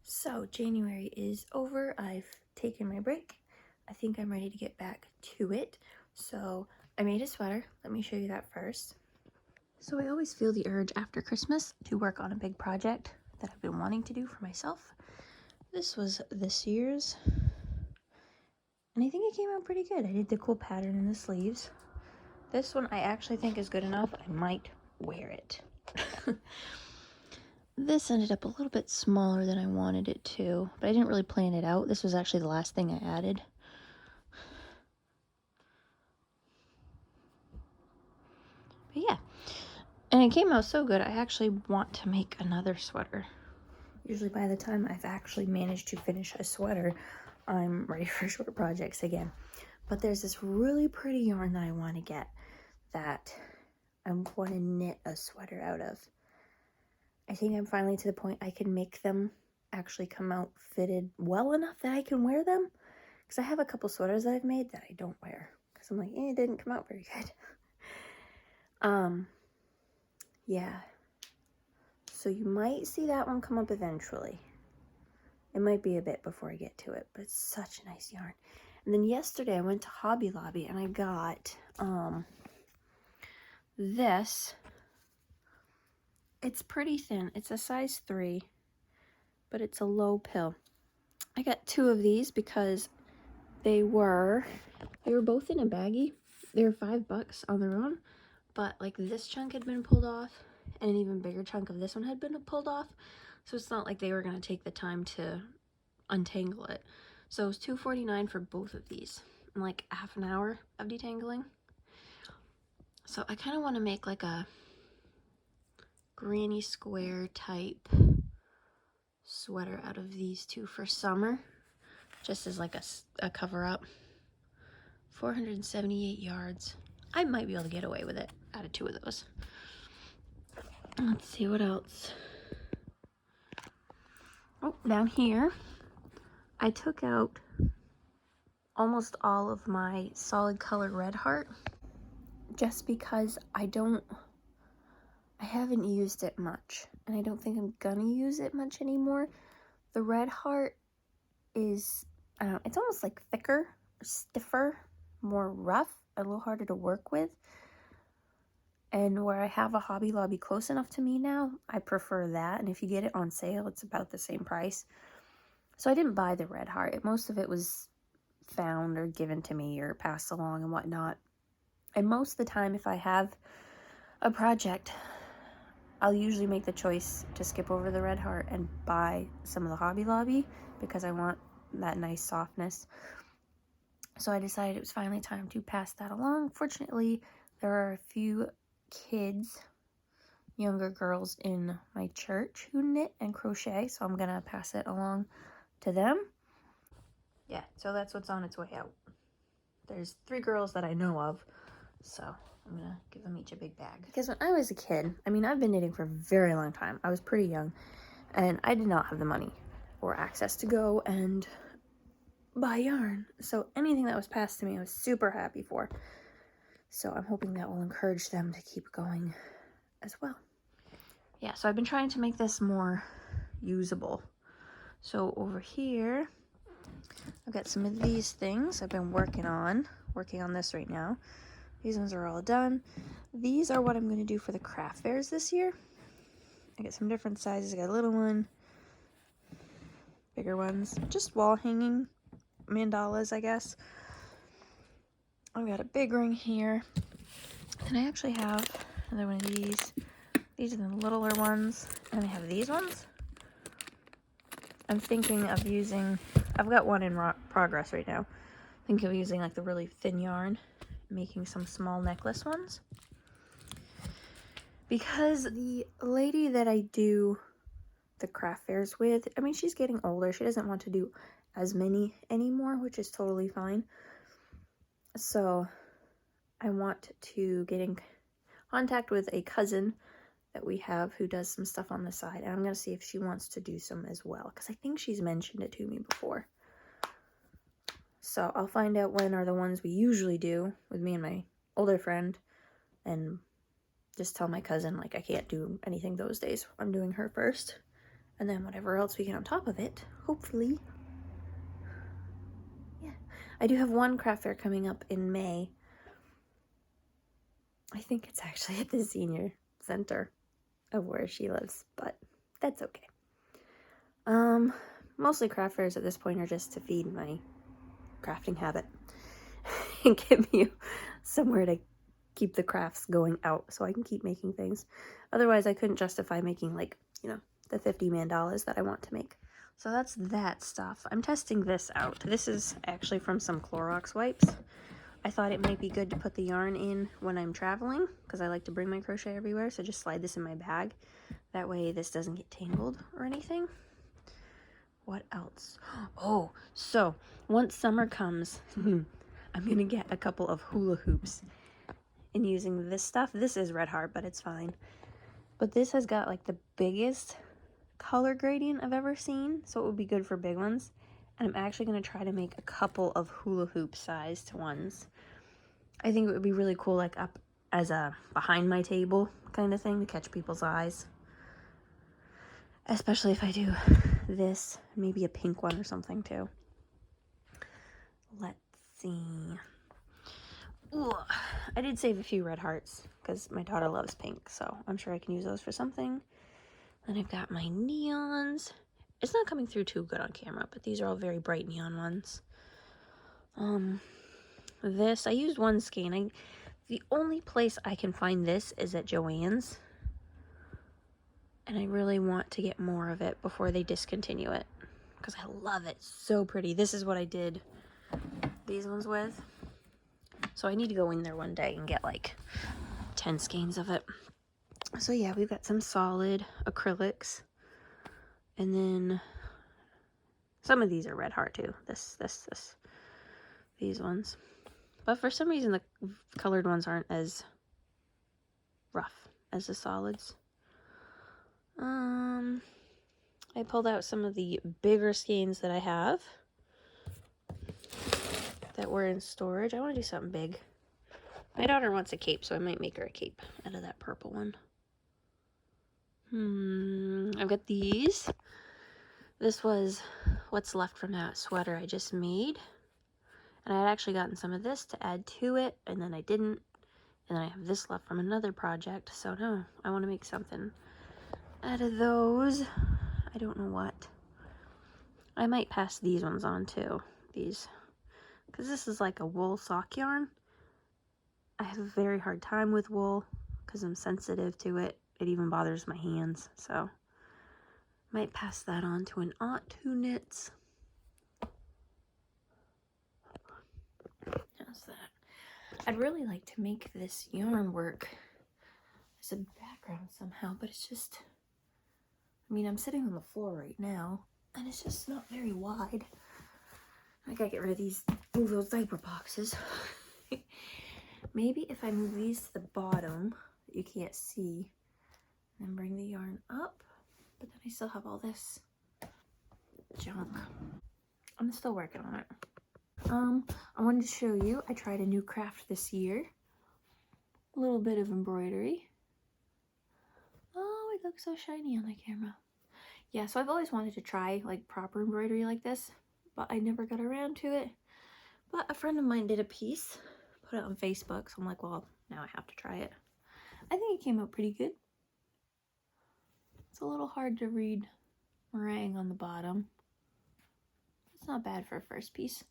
So January is over. I've taken my break. I think I'm ready to get back to it. So I made a sweater. Let me show you that first. So I always feel the urge after Christmas to work on a big project that I've been wanting to do for myself. This was this year's, and I think it came out pretty good. I did the cool pattern in the sleeves. This one I actually think is good enough. I might wear it. This ended up a little bit smaller than I wanted it to, but I didn't really plan it out. This was actually the last thing I added. But yeah, and it came out so good, I actually want to make another sweater. Usually by the time I've actually managed to finish a sweater, I'm ready for short projects again. But there's this really pretty yarn that I want to get that I want to knit a sweater out of. I think I'm finally to the point I can make them actually come out fitted well enough that I can wear them. Because I have a couple sweaters that I've made that I don't wear. Because I'm like, it didn't come out very good. Yeah. So you might see that one come up eventually. It might be a bit before I get to it, but it's such a nice yarn. And then yesterday I went to Hobby Lobby and I got this. It's pretty thin. It's a size 3, but it's a low pill. I got 2 of these because they were both in a baggie. They were $5 on their own, but like this chunk had been pulled off and an even bigger chunk of this one had been pulled off. So it's not like they were going to take the time to untangle it. So it was $2.49 for both of these, and like half an hour of detangling. So I kind of want to make like a granny square type sweater out of these 2 for summer, just as like a cover up. 478 yards. I might be able to get away with it out of 2 of those. Let's see what else. Oh, down here, I took out almost all of my solid color red heart just because I haven't used it much, and I don't think I'm gonna use it much anymore. The red heart is, I don't know, it's almost like thicker, stiffer, more rough, a little harder to work with. And where I have a Hobby Lobby close enough to me now, I prefer that. And if you get it on sale, it's about the same price. So I didn't buy the red heart. Most of it was found or given to me or passed along and whatnot. And most of the time, if I have a project, I'll usually make the choice to skip over the red heart and buy some of the Hobby Lobby because I want that nice softness. So I decided it was finally time to pass that along. Fortunately, there are a few kids, younger girls in my church who knit and crochet, so I'm gonna pass it along to them. Yeah, so that's what's on its way out. There's 3 girls that I know of, so I'm gonna give them each a big bag. Because when I was a kid, I mean, I've been knitting for a very long time. I was pretty young, and I did not have the money or access to go and buy yarn. So anything that was passed to me, I was super happy for. So I'm hoping that will encourage them to keep going as well. Yeah, so I've been trying to make this more usable. So over here, I've got some of these things I've been working on this right now. These ones are all done. These are what I'm going to do for the craft fairs this year. I got some different sizes. I got a little one, bigger ones, just wall hanging mandalas, I guess. I've got a big ring here. And I actually have another one of these. These are the littler ones. And I have these ones. I'm thinking of using, I've got one in progress right now. Thinking of using like the really thin yarn, making some small necklace ones. Because the lady that I do the craft fairs with, I mean, she's getting older. She doesn't want to do as many anymore, which is totally fine. So I want to get in contact with a cousin that we have who does some stuff on the side, and I'm going to see if she wants to do some as well, because I think she's mentioned it to me before. So I'll find out when are the ones we usually do with me and my older friend, and just tell my cousin, like, I can't do anything those days. I'm doing her first, And then whatever else we get on top of it, hopefully. Yeah. I do have one craft fair coming up in May. I think it's actually at the senior center of where she lives, but that's okay. Mostly craft fairs at this point are just to feed my crafting habit and give me somewhere to keep the crafts going out so I can keep making things. Otherwise, I couldn't justify making, like, you know, the 50 mandalas that I want to make. So that's that stuff. I'm testing this out. This is actually from some Clorox wipes. I thought it might be good to put the yarn in when I'm traveling because I like to bring my crochet everywhere. So just slide this in my bag. That way this doesn't get tangled or anything. What else? Oh, so once summer comes, I'm going to get a couple of hula hoops. And using this stuff, this is Red Heart, but it's fine. But this has got like the biggest color gradient I've ever seen, so it would be good for big ones. And I'm actually going to try to make a couple of hula hoop sized ones. I think it would be really cool, like up as a behind my table kind of thing to catch people's eyes. Especially if I do this, maybe a pink one or something too. Let's see. Ooh, I did save a few red hearts because my daughter loves pink, so I'm sure I can use those for something. Then I've got my neons. It's not coming through too good on camera, but these are all very bright neon ones. This, I used one skein. The only place I can find this is at Joann's. And I really want to get more of it before they discontinue it. Because I love it. So pretty. This is what I did these ones with. So I need to go in there one day and get like 10 skeins of it. So yeah, we've got some solid acrylics. And then some of these are Red Heart too. These ones. But for some reason the colored ones aren't as rough as the solids. I pulled out some of the bigger skeins that I have that were in storage. I want to do something big. My daughter wants a cape, so I might make her a cape out of that purple one. I've got these. This was what's left from that sweater I just made. And I had actually gotten some of this to add to it, and then I didn't. And then I have this left from another project, so no, I want to make something out of those. I don't know what. I might pass these ones on too. These. Because this is like a wool sock yarn. I have a very hard time with wool because I'm sensitive to it. It even bothers my hands, so might pass that on to an aunt who knits. How's that? I'd really like to make this yarn work as a background somehow, but it's just, I mean, I'm sitting on the floor right now, and it's just not very wide. I gotta get rid of move those diaper boxes. Maybe if I move these to the bottom, that you can't see, and then bring the yarn up, but then I still have all this junk. I'm still working on it. I wanted to show you, I tried a new craft this year. A little bit of embroidery. Oh, it looks so shiny on the camera. Yeah, so I've always wanted to try like proper embroidery like this, but I never got around to it. But a friend of mine did a piece, put it on Facebook, so I'm like, well, now I have to try it. I think it came out pretty good. It's a little hard to read meringue on the bottom. It's not bad for a first piece.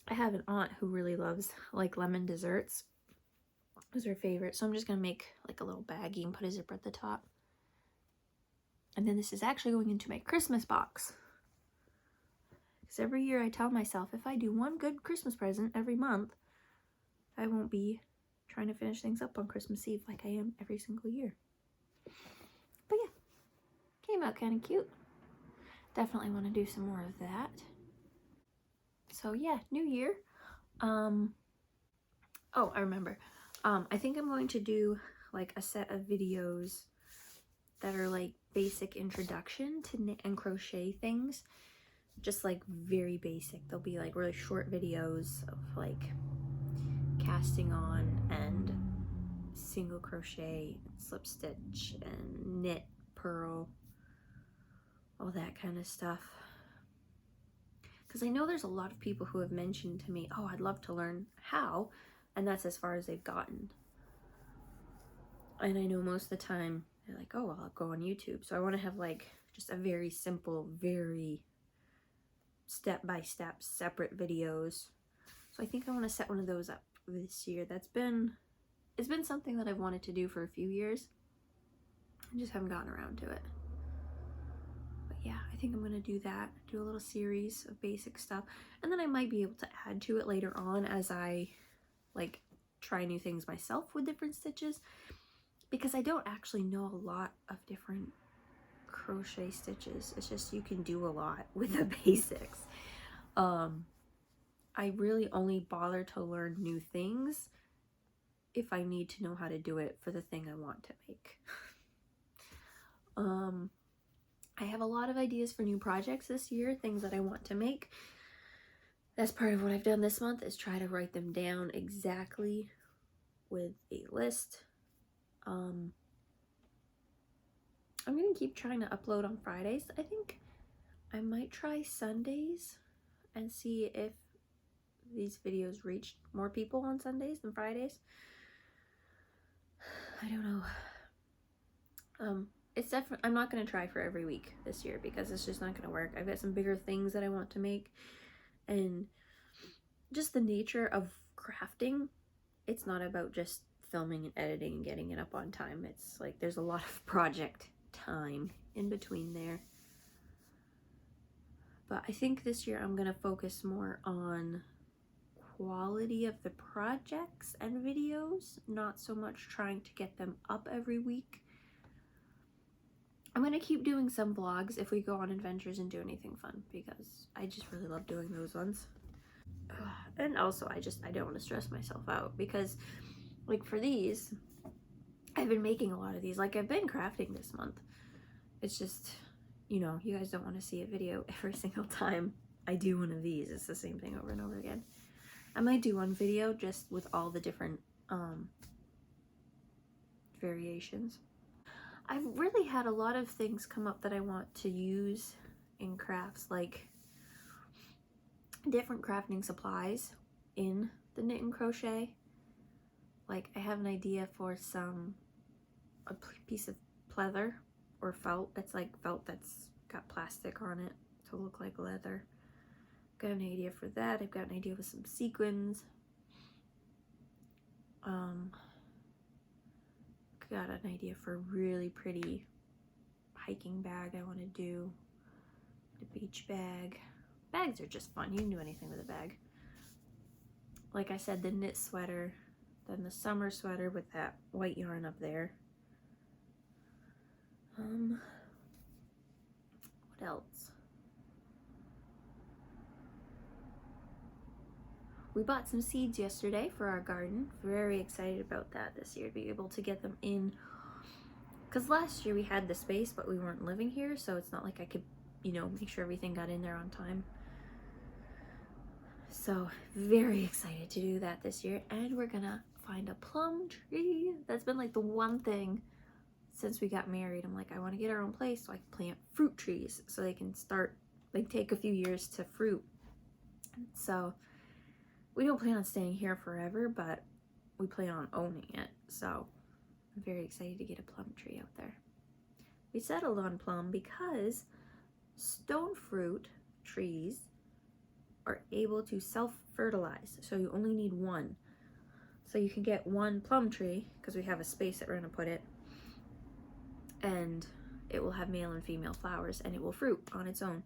I have an aunt who really loves like lemon desserts. It was her favorite, so I'm just gonna make like a little baggie and put a zipper at the top. And then this is actually going into my Christmas box. Because every year I tell myself if I do one good Christmas present every month, I won't be trying to finish things up on Christmas Eve like I am every single year. But yeah, came out kind of cute. Definitely want to do some more of that. So yeah, new year. Oh, I remember. I think I'm going to do like a set of videos that are like basic introduction to knit and crochet things. Just like very basic. They'll be like really short videos of like casting on and single crochet, slip stitch, and knit, purl, all that kind of stuff. Because I know there's a lot of people who have mentioned to me, oh, I'd love to learn how, and that's as far as they've gotten. And I know most of the time they're like, oh, well, I'll go on YouTube. So I want to have like just a very simple, very step-by-step separate videos. So I think I want to set one of those up this year. It's been something that I've wanted to do for a few years. I just haven't gotten around to it. But yeah, I think I'm going to do that. Do a little series of basic stuff. And then I might be able to add to it later on as I like try new things myself with different stitches. Because I don't actually know a lot of different crochet stitches. It's just you can do a lot with the basics. I really only bother to learn new things if I need to know how to do it for the thing I want to make. I have a lot of ideas for new projects this year, things that I want to make. That's part of what I've done this month, is try to write them down exactly with a list. I'm gonna keep trying to upload on Fridays. I think I might try Sundays and see if these videos reach more people on Sundays than Fridays. I don't know. It's definitely, I'm not gonna try for every week this year because it's just not gonna work. I've got some bigger things that I want to make, and just the nature of crafting, it's not about just filming and editing and getting it up on time. It's like there's a lot of project time in between there. But I think this year I'm gonna focus more on quality of the projects and videos, not so much trying to get them up every week. I'm gonna keep doing some vlogs if we go on adventures and do anything fun, because I just really love doing those ones. And also I don't want to stress myself out, because like for these, I've been making a lot of these. Like I've been crafting this month. It's just, you know, you guys don't want to see a video every single time I do one of these. It's the same thing over and over again. I might do one video just with all the different variations. I've really had a lot of things come up that I want to use in crafts, like different crafting supplies in the knit and crochet. Like I have an idea for a piece of pleather or felt. It's like felt that's got plastic on it to look like leather. Got an idea for that. I've got an idea with some sequins. Got an idea for a really pretty hiking bag I want to do. The beach bag. Bags are just fun. You can do anything with a bag. Like I said, the knit sweater, then the summer sweater with that white yarn up there. What else? We bought some seeds yesterday for our garden. Very excited about that this year, to be able to get them in. Because last year we had the space, but we weren't living here, so it's not like I could, you know, make sure everything got in there on time. So very excited to do that this year. And we're gonna find a plum tree. That's been like the one thing since we got married. I'm like, I want to get our own place so I can plant fruit trees so they can start, like, take a few years to fruit. So we don't plan on staying here forever, but we plan on owning it. So I'm very excited to get a plum tree out there. We settled on plum because stone fruit trees are able to self-fertilize. So you only need one. So you can get one plum tree, because we have a space that we're going to put it, and it will have male and female flowers, and it will fruit on its own.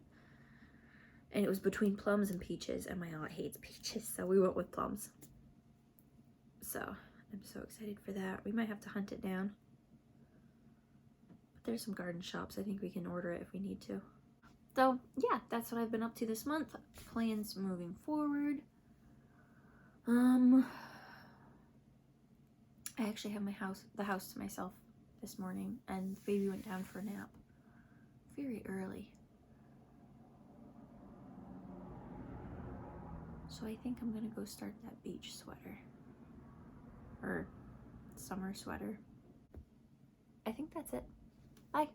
And it was between plums and peaches, and my aunt hates peaches, so we went with plums. So I'm so excited for that. We might have to hunt it down. But there's some garden shops. I think we can order it if we need to. So yeah, that's what I've been up to this month. Plans moving forward. I actually have the house to myself this morning, and the baby went down for a nap very early. So I think I'm gonna go start that beach sweater, or summer sweater. I think that's it. Bye.